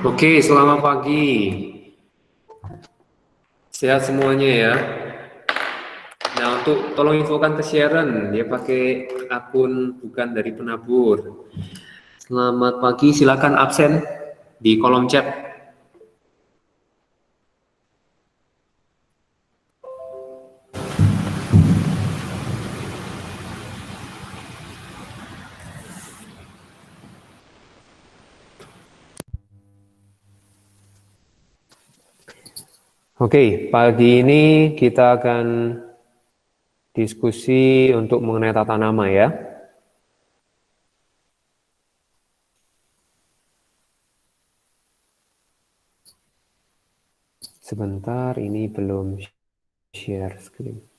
Oke, selamat pagi. Sehat semuanya ya. Nah, untuk tolong infokan ke Sharon, dia pakai akun bukan dari penabur. Selamat pagi, silakan absen di kolom chat. Oke, pagi ini kita akan diskusi untuk mengenai tata nama ya. Sebentar, ini belum share screen.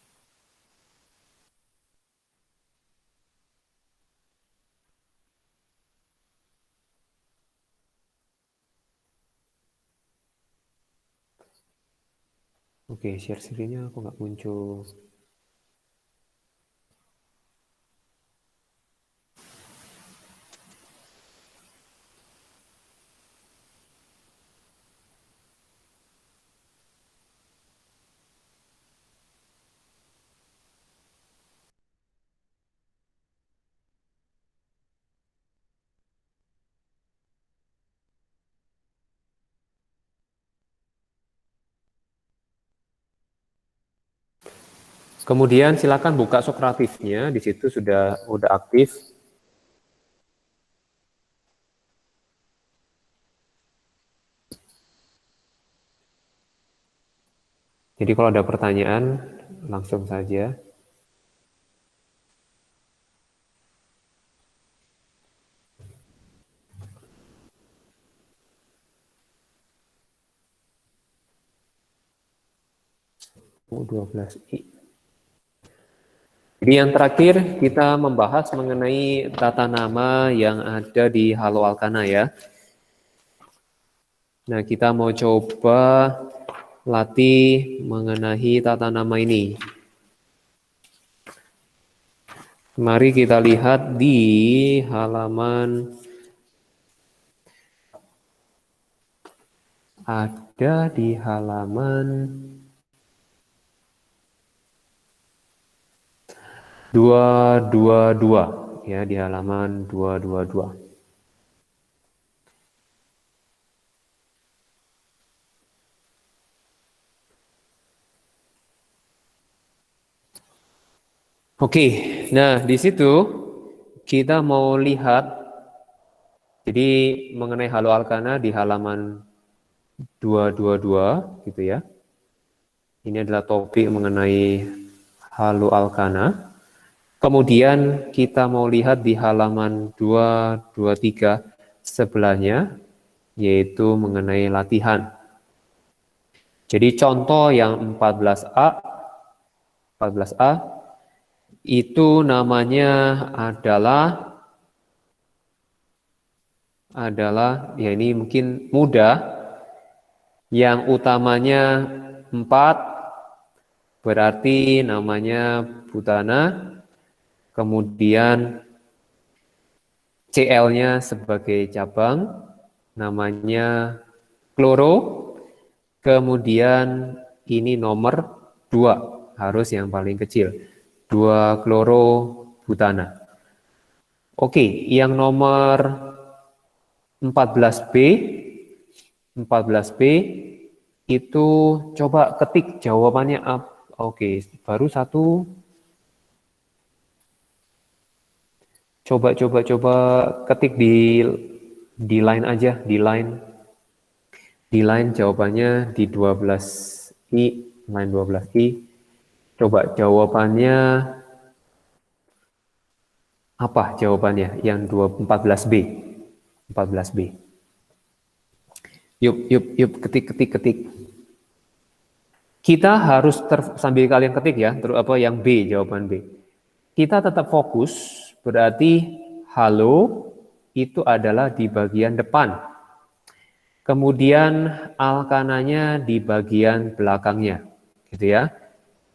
Oke, share screen-nya aku nggak muncul. Kemudian silakan buka Sokratisnya, di situ sudah aktif. Jadi kalau ada pertanyaan, langsung saja. U12I. Jadi yang terakhir kita membahas mengenai tata nama yang ada di Halo Alkana ya. Nah, kita mau coba latih mengenai tata nama ini. Mari kita lihat di halaman ada di halaman 222 ya, di halaman 222. Oke, nah di situ kita mau lihat, jadi mengenai Halo Alkana di halaman 222 gitu ya. Ini adalah topik mengenai Halo Alkana. Kemudian kita mau lihat di halaman 223 sebelahnya, yaitu mengenai latihan. Jadi contoh yang 14A itu namanya adalah ya ini mungkin mudah, yang utamanya 4 berarti namanya butana, kemudian CL-nya sebagai cabang namanya kloro, kemudian ini nomor 2 harus yang paling kecil, 2 klorobutana. Oke, yang nomor 14B itu coba ketik jawabannya apa. Oke, baru satu. Coba ketik di line aja, di line jawabannya di 12i, line 12i. Coba jawabannya apa jawabannya yang 14B. 14B. Yuk ketik. Kita harus sambil kalian ketik ya, terus apa yang B, jawaban B. Kita tetap fokus, berarti halo itu adalah di bagian depan. Kemudian alkananya di bagian belakangnya, gitu ya.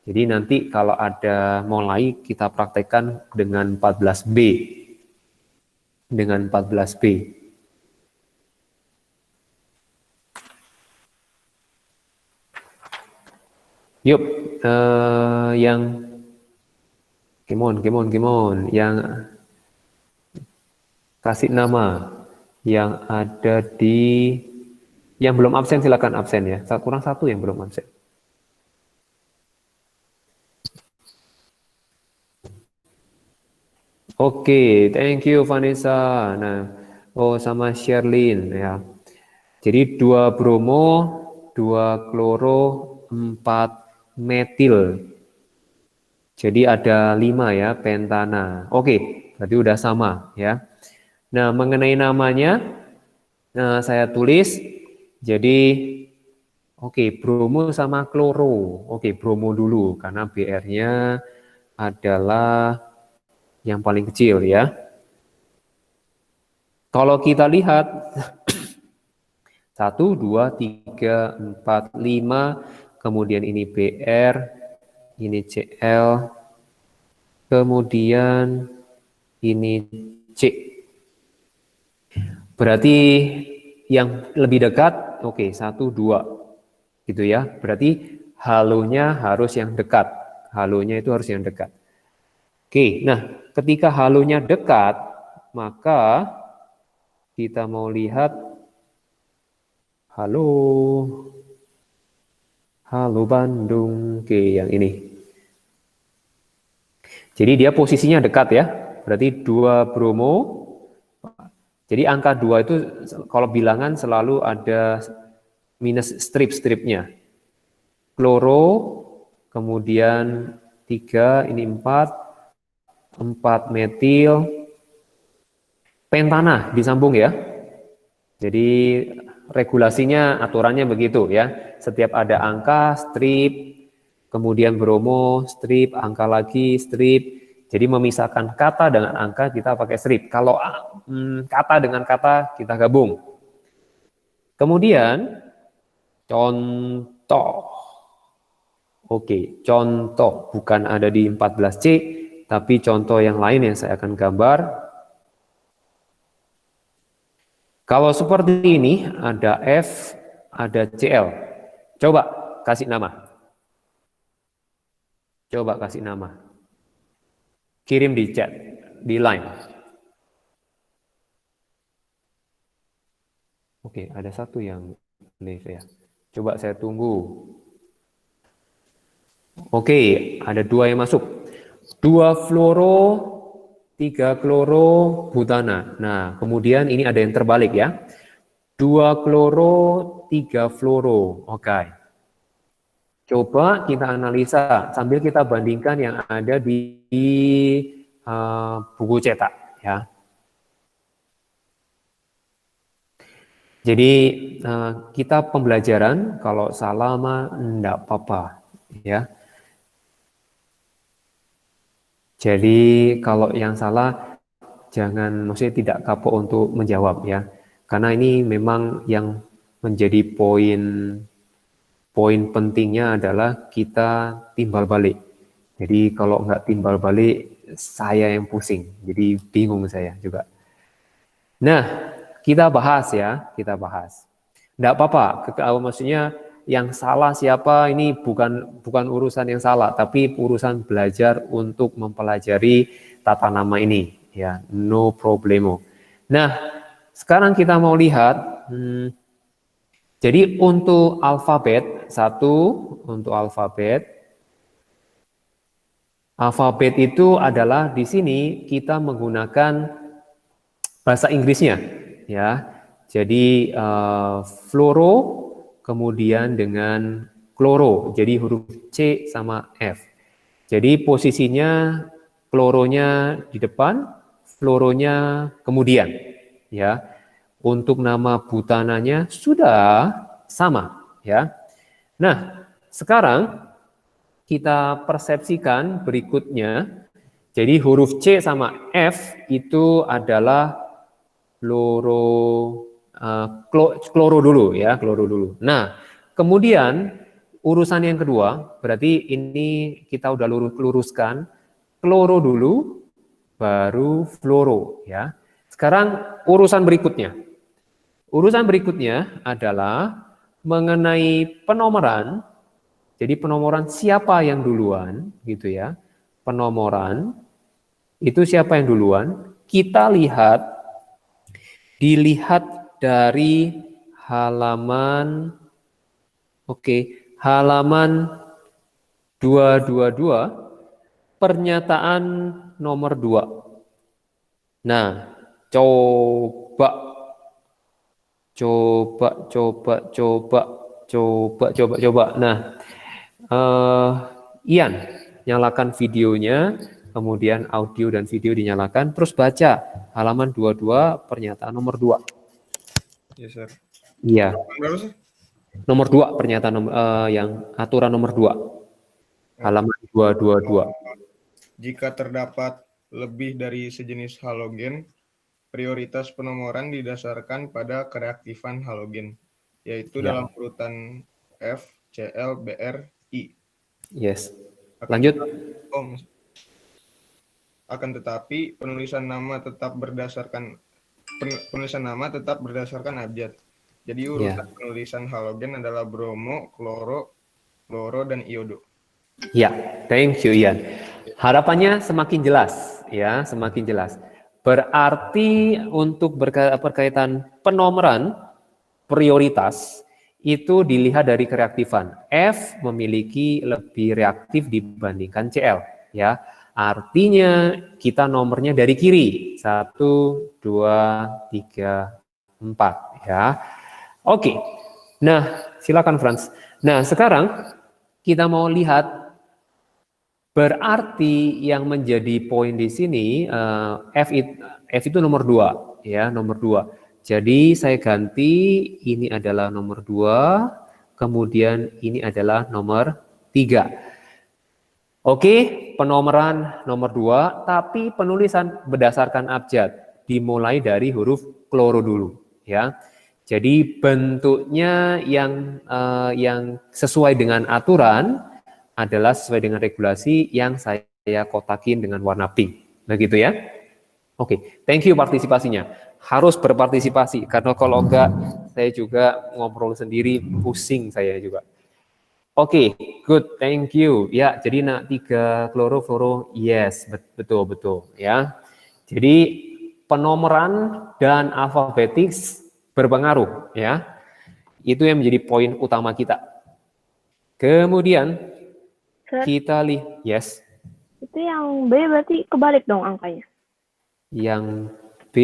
Jadi nanti kalau ada mulai kita praktekkan dengan 14B. Dengan 14B. Yuk, yang Kimon, yang kasih nama, yang ada di, yang belum absen silakan absen ya. Kurang satu yang belum absen. Oke, thank you Vanessa. Nah, oh sama Sherlyn ya. Jadi 2 bromo, 2 kloro, 4 metil. Jadi ada 5 ya, pentana. Oke, berarti udah sama ya. Nah, mengenai namanya, saya tulis. Jadi, oke, bromo sama kloro. Oke, bromo dulu, karena BR-nya adalah yang paling kecil ya. Kalau kita lihat, 1, 2, 3, 4, 5, kemudian ini BR, ini CL, kemudian ini C. Berarti yang lebih dekat, oke, 1, 2, gitu ya. Berarti halonya harus yang dekat. Halonya itu harus yang dekat. Oke, nah ketika halonya dekat, maka kita mau lihat, halo, halo Bandung, oke yang ini. Jadi dia posisinya dekat ya, berarti 2 bromo. Jadi angka 2 itu kalau bilangan selalu ada minus strip-stripnya. Kloro, kemudian 3, ini 4, 4 metil, pentana disambung ya. Jadi regulasinya, aturannya begitu ya. Setiap ada angka, strip, kemudian bromo, strip, angka lagi, strip. Jadi memisahkan kata dengan angka kita pakai strip. Kalau kata dengan kata kita gabung. Kemudian contoh. Oke, contoh bukan ada di 14C, tapi contoh yang lain yang saya akan gambar. Kalau seperti ini, ada F, ada CL. Coba kasih nama. Coba kasih nama. Kirim di chat, di line. Oke, ada satu yang live ya. Coba saya tunggu. Oke, ada 2 yang masuk. 2 fluoro, 3 kloro, butana. Nah, kemudian ini ada yang terbalik ya. 2 kloro, 3 fluoro. Oke. Coba kita analisa sambil kita bandingkan yang ada di buku cetak ya. Jadi kita pembelajaran kalau salah mah enggak apa-apa ya. Jadi kalau yang salah jangan, maksudnya tidak kapok untuk menjawab ya. Karena ini memang yang menjadi poin pentingnya adalah kita timbal balik. Jadi kalau nggak timbal balik, saya yang pusing. Jadi bingung saya juga. Nah, kita bahas ya, kita bahas. Nggak apa-apa, maksudnya yang salah siapa ini bukan urusan yang salah, tapi urusan belajar untuk mempelajari tata nama ini. Ya, no problemo. Nah, sekarang kita mau lihat, jadi untuk alfabet, untuk alfabet itu adalah di sini kita menggunakan bahasa Inggrisnya, ya. Jadi fluoro, kemudian dengan kloro, jadi huruf C sama F. Jadi posisinya kloronya di depan, fluoronya kemudian, ya. Untuk nama butananya sudah sama, ya. Nah, sekarang kita persepsikan berikutnya. Jadi huruf C sama F itu adalah kloro dulu ya, kloro dulu. Nah, kemudian urusan yang kedua, berarti ini kita udah luruskan, kloro dulu, baru fluoro ya. Sekarang urusan berikutnya. Urusan berikutnya adalah mengenai penomoran. Jadi penomoran siapa yang duluan, gitu ya. Penomoran itu siapa yang duluan? Kita dilihat dari halaman, halaman 222, pernyataan nomor 2. Nah, coba, coba, coba, coba, coba, coba, coba. Nah, Ian, nyalakan videonya, kemudian audio dan video dinyalakan, terus baca halaman 22, pernyataan nomor 2. Yes, sir. Iya. Berapa sih? Nomor 2, pernyataan yang aturan nomor 2. Halaman 222. Jika terdapat lebih dari sejenis halogen, prioritas penomoran didasarkan pada kereaktifan halogen, yaitu Ya. dalam urutan F, Cl, Br, I. Yes. Akan Lanjut. Akan tetapi penulisan nama tetap berdasarkan abjad. Jadi urutan penulisan halogen adalah bromo, kloro, fluoro, dan iodo. Ya, thank you Ian. Harapannya semakin jelas, ya, semakin jelas. Berarti untuk berkaitan penomoran prioritas itu dilihat dari kereaktifan. F memiliki lebih reaktif dibandingkan Cl, ya. Artinya kita nomornya dari kiri. 1, 2, 3, 4, ya. Oke. Nah, silakan Franz. Nah, sekarang kita mau lihat, berarti yang menjadi poin di sini F itu nomor 2, ya, nomor 2. Jadi saya ganti, ini adalah nomor 2, kemudian ini adalah nomor 3. Oke, penomoran nomor 2, tapi penulisan berdasarkan abjad, dimulai dari huruf kloro dulu, ya. Jadi bentuknya yang sesuai dengan aturan adalah sesuai dengan regulasi yang saya kotakin dengan warna pink. Begitu ya? Oke, thank you partisipasinya. Harus berpartisipasi, karena kalau enggak, saya juga ngobrol sendiri, pusing saya juga. Oke, good, thank you. Ya, jadi 3 kloro, yes, betul, ya. Jadi penomoran dan alfabetik berpengaruh, ya. Itu yang menjadi poin utama kita. Kemudian kita lihat, yes. Itu yang B berarti kebalik dong angkanya. Yang B.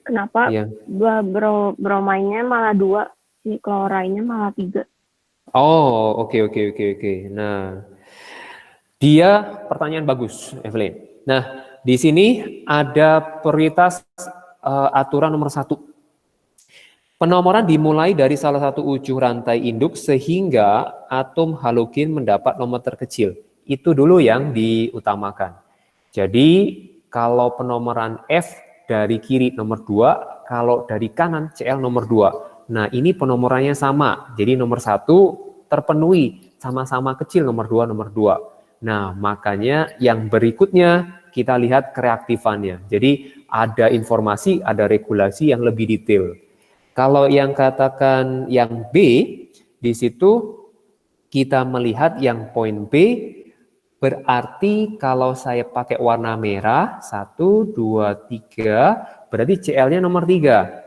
Kenapa bromainnya malah 2, si klorainya malah 3. Oh, oke. Nah, dia pertanyaan bagus, Evelyn. Nah, di sini ada prioritas aturan nomor 1. Penomoran dimulai dari salah satu ujung rantai induk sehingga atom halogen mendapat nomor terkecil. Itu dulu yang diutamakan. Jadi, kalau penomoran F dari kiri nomor 2, kalau dari kanan Cl nomor 2. Nah, ini penomorannya sama. Jadi nomor 1 terpenuhi, sama-sama kecil nomor 2, nomor 2. Nah, makanya yang berikutnya kita lihat kereaktifannya. Jadi ada informasi, ada regulasi yang lebih detail. Kalau yang katakan yang B, di situ kita melihat yang poin B, berarti kalau saya pakai warna merah, 1, 2, 3, berarti Cl-nya nomor 3.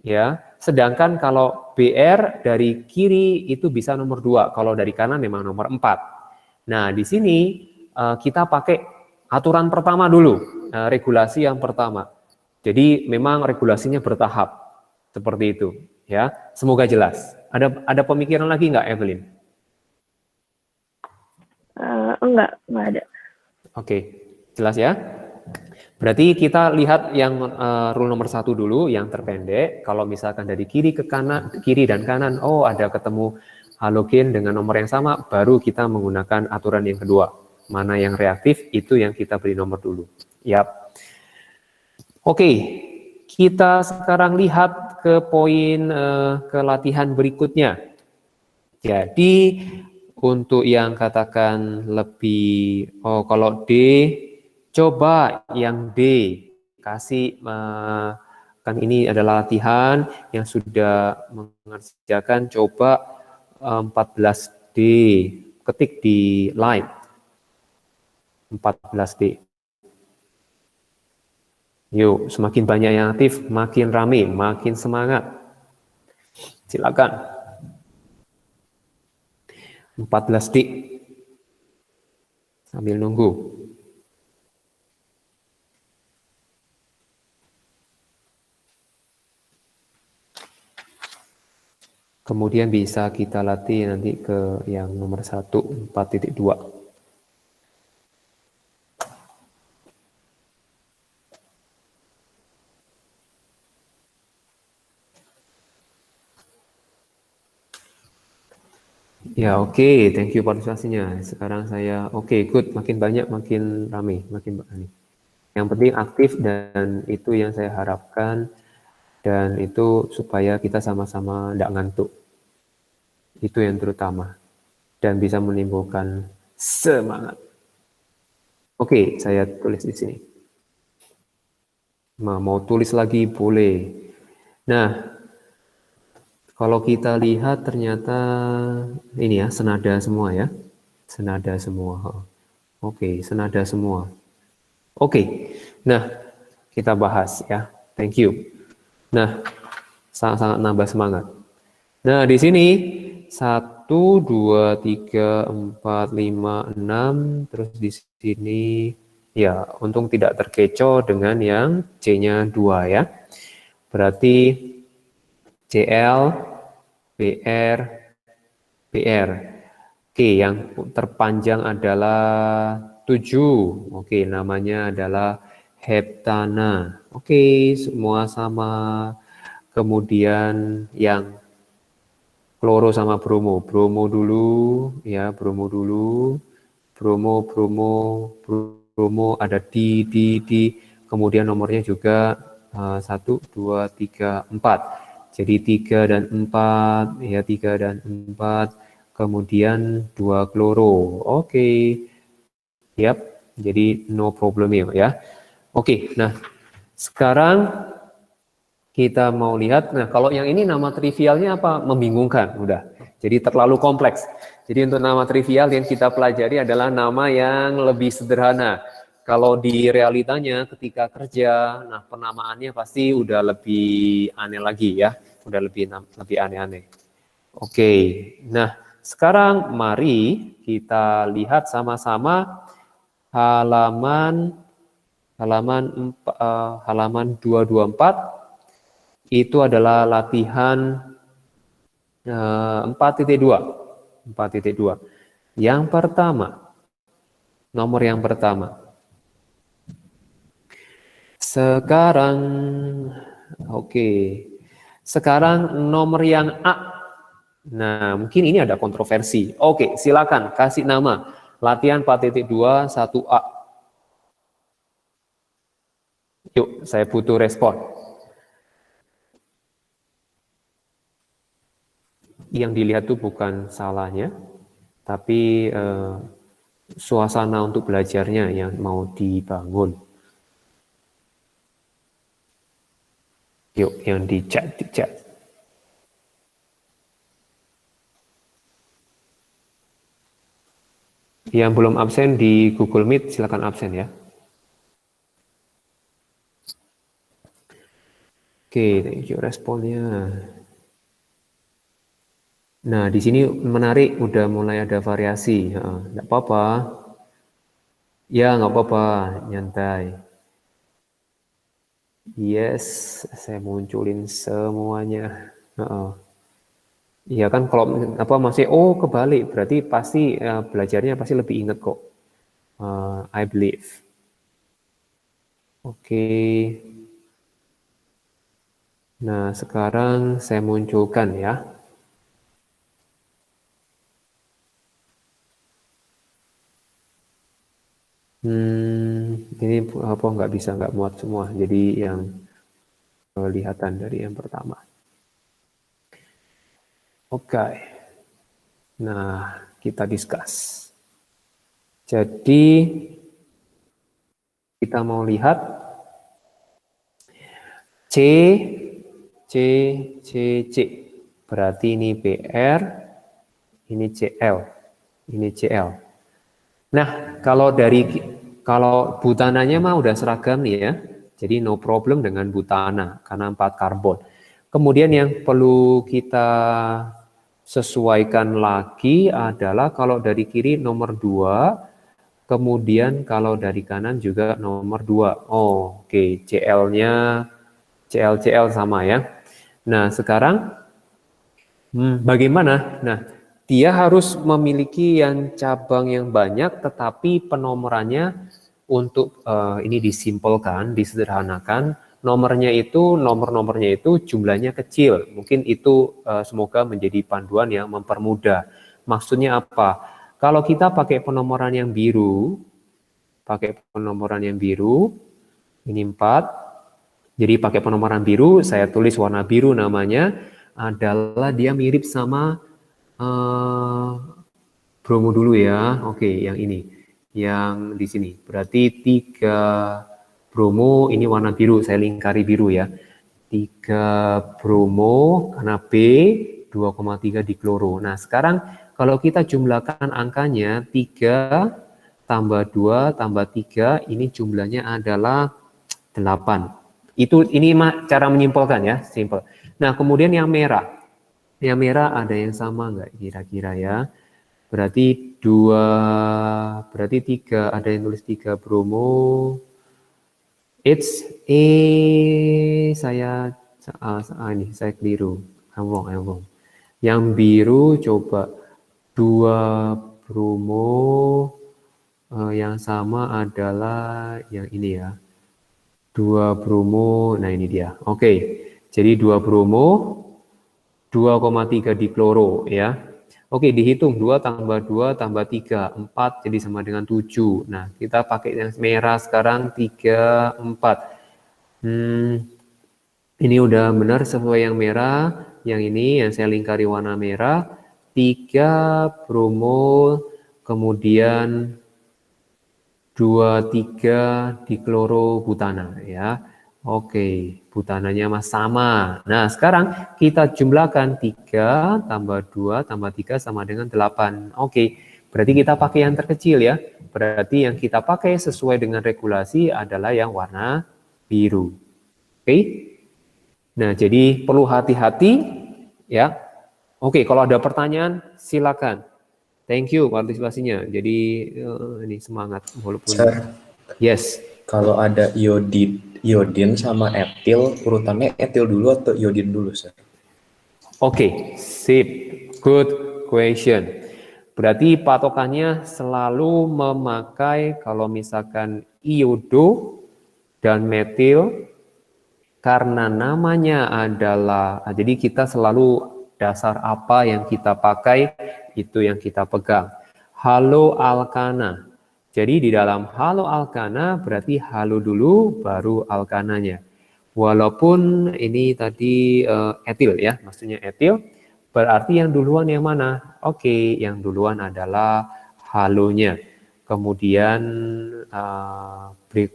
Ya, sedangkan kalau Br dari kiri itu bisa nomor 2, kalau dari kanan memang nomor 4. Nah, di sini kita pakai aturan pertama dulu, regulasi yang pertama. Jadi memang regulasinya bertahap, seperti itu. Ya, semoga jelas. Ada pemikiran lagi nggak, Evelyn? Enggak ada. Oke, jelas ya. Berarti kita lihat yang rule nomor 1 dulu, yang terpendek. Kalau misalkan dari kiri ke kanan, kiri dan kanan, oh ada ketemu halogen dengan nomor yang sama, baru kita menggunakan aturan yang kedua. Mana yang reaktif, itu yang kita beri nomor dulu. Yap. Oke, kita sekarang lihat ke poin ke latihan berikutnya. Jadi untuk yang katakan lebih, kalau D, coba yang D, kasih, kan ini adalah latihan yang sudah mengerjakan, coba 14 D. Ketik di line. 14D. Yuk, semakin banyak yang aktif, makin rame, makin semangat. Silakan. 14D. Sambil nunggu. Kemudian bisa kita latih nanti ke yang nomor 1, 4.2. Ya, oke. Thank you partisipasinya. Sekarang saya, good. Makin banyak, makin ramai, makin banyak. Yang penting aktif, dan itu yang saya harapkan, dan itu supaya kita sama-sama tidak ngantuk. Itu yang terutama. Dan bisa menimbulkan semangat. Oke, saya tulis di sini. Mau tulis lagi boleh. Nah, kalau kita lihat ternyata ini ya, senada semua ya. Senada semua. Oke, senada semua. Oke. Nah, kita bahas ya. Thank you. Nah, sangat-sangat nambah semangat. Nah, di sini 1, 2, 3, 4, 5, 6, terus di sini ya, untung tidak terkecoh dengan yang C-nya 2 ya. Berarti CL, BR, BR. Oke, yang terpanjang adalah 7. Oke, namanya adalah heptana. Oke, semua sama. Kemudian yang kloro sama bromo. Bromo dulu, ya, bromo dulu. Bromo ada di. Kemudian nomornya juga 1, 2, 3, 4. Jadi 3 dan 4, ya, 3 dan 4. Kemudian 2 kloro. Oke. Yap, jadi no problem ya. Oke, nah sekarang kita mau lihat, nah kalau yang ini nama trivialnya apa? Membingungkan, udah. Jadi terlalu kompleks. Jadi untuk nama trivial yang kita pelajari adalah nama yang lebih sederhana. Kalau di realitanya ketika kerja, nah penamaannya pasti udah lebih aneh lagi ya. Udah lebih aneh-aneh. Oke, nah sekarang mari kita lihat sama-sama halaman 224. Itu adalah latihan 4.2. Yang pertama, nomor yang pertama. Sekarang, sekarang nomor yang A. Nah, mungkin ini ada kontroversi. Oke, silakan kasih nama. Latihan 4.2 1A. Yuk, saya butuh respon. Yang dilihat itu bukan salahnya, tapi suasana untuk belajarnya yang mau dibangun. Yuk, yang di chat. Yang belum absen di Google Meet, silakan absen ya. Oke, thank you responnya. Nah, di sini menarik, udah mulai ada variasi. Nggak apa-apa. Ya, nggak apa-apa, nyantai. Yes, saya munculin semuanya. Iya kan, kalau masih kebalik, berarti pasti belajarnya pasti lebih ingat kok. I believe. Oke. Nah, sekarang saya munculkan ya. Ini nggak muat semua. Jadi yang kelihatan dari yang pertama. Oke. Nah, kita discuss. Jadi kita mau lihat C. Berarti ini BR. ini Cl, ini Cl. Nah, kalau butananya mah udah seragam nih ya. Jadi no problem dengan butana karena 4 karbon. Kemudian yang perlu kita sesuaikan lagi adalah kalau dari kiri nomor 2, kemudian kalau dari kanan juga nomor 2. Oh, oke, Cl-nya Cl sama ya. Nah, sekarang bagaimana? Nah, dia harus memiliki yang cabang yang banyak, tetapi penomorannya untuk ini disimpelkan, disederhanakan. Nomor-nomornya itu jumlahnya kecil. Mungkin itu semoga menjadi panduan yang mempermudah. Maksudnya apa? Kalau kita pakai penomoran yang biru, ini 4. Jadi pakai penomoran biru, saya tulis warna biru namanya adalah dia mirip sama bromo dulu ya. Oke, yang ini. Yang di sini. Berarti 3 bromo, ini warna biru, saya lingkari biru ya. 3 bromo karena B, 2,3 dikloro. Nah, sekarang kalau kita jumlahkan angkanya 3 tambah 2 tambah 3, ini jumlahnya adalah 8. Ini cara menyimpulkan ya, simple. Nah, kemudian yang merah. Yang merah ada yang sama nggak kira-kira ya? Berarti 3, ada yang tulis 3 bromo. Saya keliru. Ambong. Yang biru coba 2 bromo, yang sama adalah yang ini ya. 2 bromo, nah ini dia. Oke, jadi 2 bromo, 2,3 dikloro ya. Oke, dihitung 2 tambah 2 tambah 3, 4 jadi sama dengan 7. Nah, kita pakai yang merah sekarang 3, 4. Ini udah benar sesuai yang merah. Yang ini yang saya lingkari warna merah. 3 bromo, kemudian 2,3 diklorobutana ya. Oke, butananya sama. Nah, sekarang kita jumlahkan 3 tambah 2 tambah 3 sama dengan 8. Oke, berarti kita pakai yang terkecil ya. Berarti yang kita pakai sesuai dengan regulasi adalah yang warna biru. Oke. Nah, jadi perlu hati-hati ya. Oke, kalau ada pertanyaan silakan. Thank you partisipasinya. Jadi ini semangat walaupun. Sir, yes. Kalau ada iodin sama etil, urutannya etil dulu atau iodin dulu, Sir? Oke, sip. Good question. Berarti patokannya selalu memakai kalau misalkan iodo dan metil karena namanya adalah, jadi kita selalu dasar apa yang kita pakai itu yang kita pegang. Haloalkana. Jadi di dalam haloalkana berarti halo dulu baru alkananya. Walaupun ini tadi etil ya, maksudnya etil, berarti yang duluan yang mana? Oke, yang duluan adalah halonya. Kemudian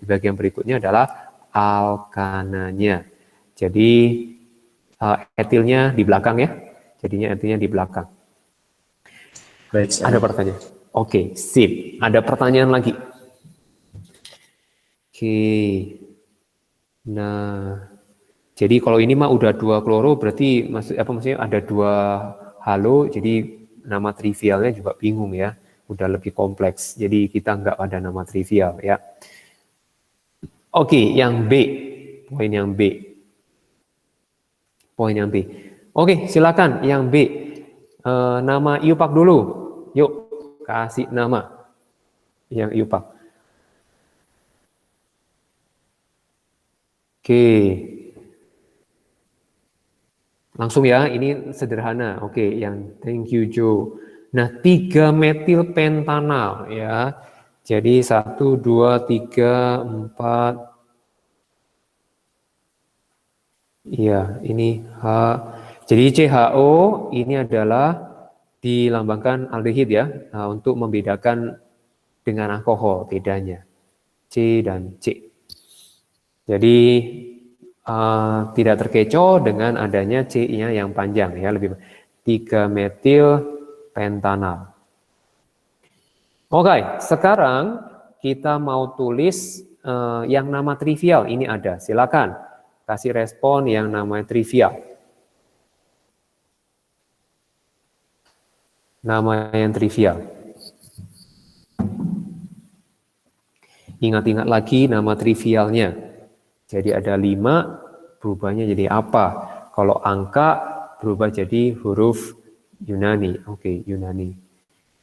bagian berikutnya adalah alkananya. Jadi etilnya di belakang ya. Jadinya etilnya di belakang. Baik, Sir. Ada pertanyaan? Oke, sip. Ada pertanyaan lagi? Oke. Nah, jadi kalau ini mah udah 2 kloro berarti maksudnya ada 2 halo, jadi nama trivialnya juga bingung ya. Udah lebih kompleks. Jadi kita nggak ada nama trivial ya. Oke, yang B. Poin yang B. Oke, silakan yang B. Nama IUPAC dulu. Yuk, kasih nama yang IUPAC. Oke. Langsung ya, ini sederhana. Oke, yang thank you Joe. Nah, 3 metil pentanal ya. Jadi 1, 2, 3, 4. Iya, ini H. Jadi CHO ini adalah dilambangkan aldehid ya, untuk membedakan dengan alkohol bedanya C dan C. Jadi tidak terkecoh dengan adanya C-nya yang panjang ya, lebih 3 metil pentanal. Oke, sekarang kita mau tulis yang nama trivial. Ini ada, silakan kasih respon yang namanya trivial. Nama yang trivial. Ingat-ingat lagi nama trivialnya. Jadi ada 5, berubahnya jadi apa? Kalau angka berubah jadi huruf Yunani. Oke, Yunani.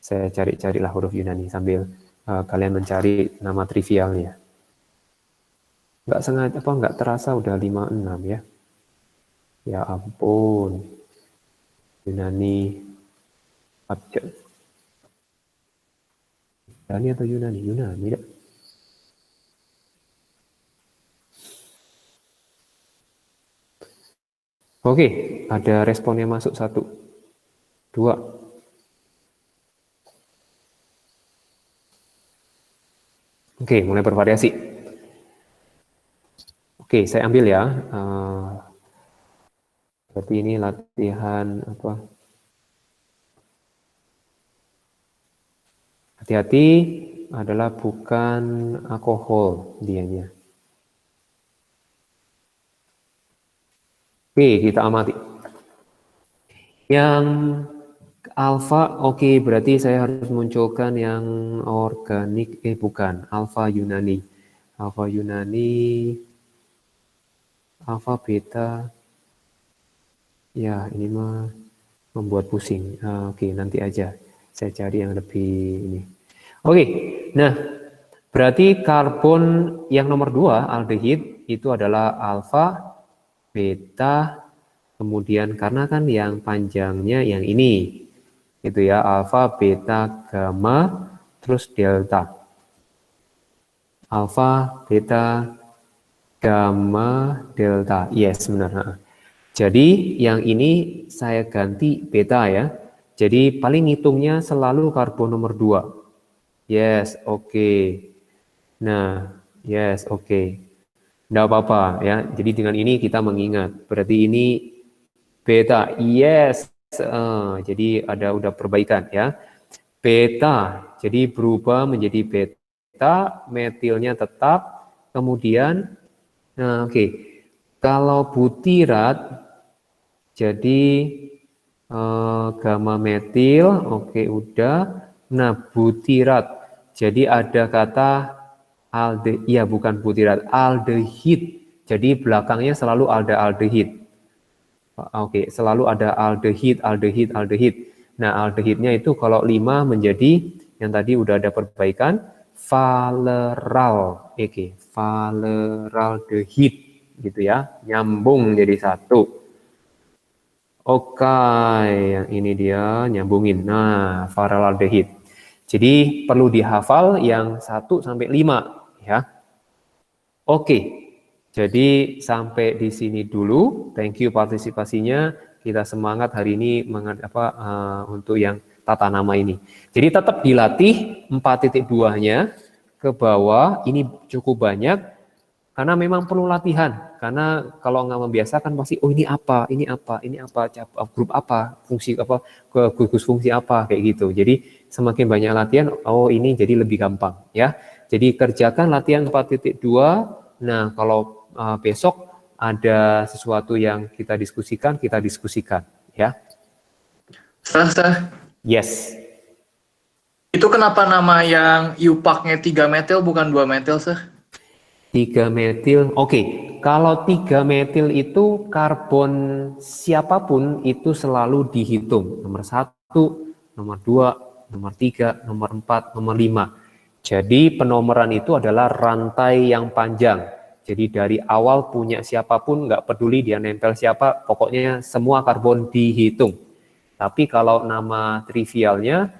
Saya cari-carilah huruf Yunani sambil kalian mencari nama trivialnya. Nggak sengaja nggak terasa udah 56 ya. Ya ampun. Yunani abjad. Yunani atau Yunani? Yunani ya. Oke, ada responnya masuk 1, 2. Oke, mulai bervariasi. Oke, saya ambil ya. Berarti ini latihan apa? Hati-hati, adalah bukan alkohol dianya. Oke, kita amati. Yang alfa, oke, berarti saya harus munculkan yang organik, bukan, alfa Yunani. Alfa Yunani, alfa beta, ya ini mah membuat pusing. Oke, nanti aja, saya cari yang lebih ini. Oke, nah, berarti karbon yang nomor 2, aldehid, itu adalah alfa, beta, kemudian karena kan yang panjangnya yang ini, itu ya, alfa, beta, gamma, terus delta. Alfa, beta, gamma, delta. Yes, benar. Jadi yang ini saya ganti beta ya. Jadi paling ngitungnya selalu karbon nomor 2. Yes, oke. Nah, yes, oke. Nggak apa-apa ya. Jadi dengan ini kita mengingat. Berarti ini beta. Yes. Jadi ada udah perbaikan ya. Beta. Jadi berubah menjadi beta. Metilnya tetap. Kemudian, nah oke. Kalau butirat, jadi gamma metil. Oke, udah. Nah, butirat. Jadi ada kata iya bukan butirat, aldehid. Jadi belakangnya selalu ada aldehid. Oke, selalu ada aldehid, aldehid, aldehid. Nah, aldehidnya itu kalau 5 menjadi yang tadi udah ada perbaikan valeral. Oke, valeraldehid gitu ya. Nyambung jadi 1. Oke, yang ini dia nyambungin. Nah, valeraldehid. Jadi perlu dihafal yang 1 sampai 5 ya. Oke. Jadi sampai di sini dulu. Thank you partisipasinya. Kita semangat hari ini untuk yang tata nama ini. Jadi tetap dilatih 4.2-nya ke bawah. Ini cukup banyak karena memang perlu latihan. Karena kalau nggak membiasakan pasti ini apa, grup apa, fungsi apa, gugus fungsi apa kayak gitu. Jadi semakin banyak latihan, ini jadi lebih gampang ya. Jadi kerjakan latihan 4.2. Nah, kalau besok ada sesuatu yang kita diskusikan ya. Sah. Yes. Itu kenapa nama yang Yupak-nya 3 metil bukan 2 metil, Sah? 3 metil. Oke. Kalau 3 metil itu karbon siapapun itu selalu dihitung. Nomor 1, nomor 2, nomor 3, nomor 4, nomor 5. Jadi penomoran itu adalah rantai yang panjang. Jadi dari awal punya siapapun, nggak peduli dia nempel siapa, pokoknya semua karbon dihitung. Tapi kalau nama trivialnya,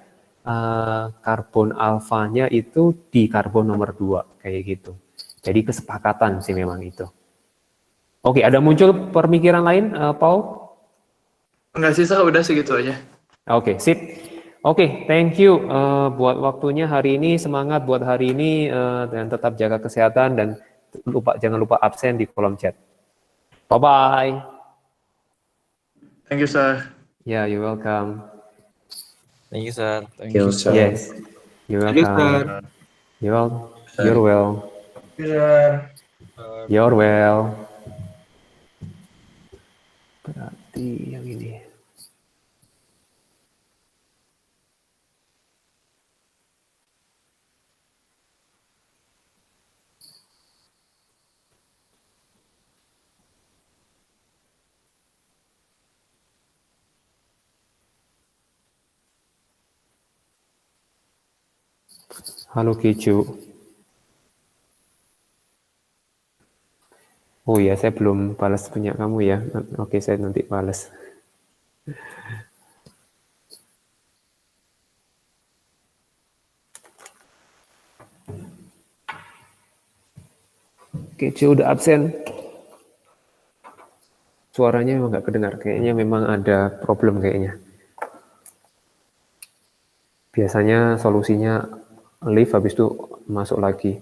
karbon alfanya itu di karbon nomor 2, kayak gitu. Jadi kesepakatan sih memang itu. Oke, ada muncul pemikiran lain, Paul? Enggak sih, Sah, udah segitu aja. Oke, sip. Oke, thank you buat waktunya hari ini, semangat buat hari ini, dan tetap jaga kesehatan dan jangan lupa absen di kolom chat. Bye-bye. Thank you, Sah. Yeah, you're welcome. Thank you, sir. Thank Yo, you. sir. Yes, you're Thank you, welcome. You're well. Sir. You're well. Berarti yang ini. Halo Keju. Oh ya, saya belum balas punya kamu ya. Oke, saya nanti balas. Keju udah absen. Suaranya memang nggak kedengar. Kayaknya memang ada problem kayaknya. Biasanya solusinya leave habis itu masuk lagi.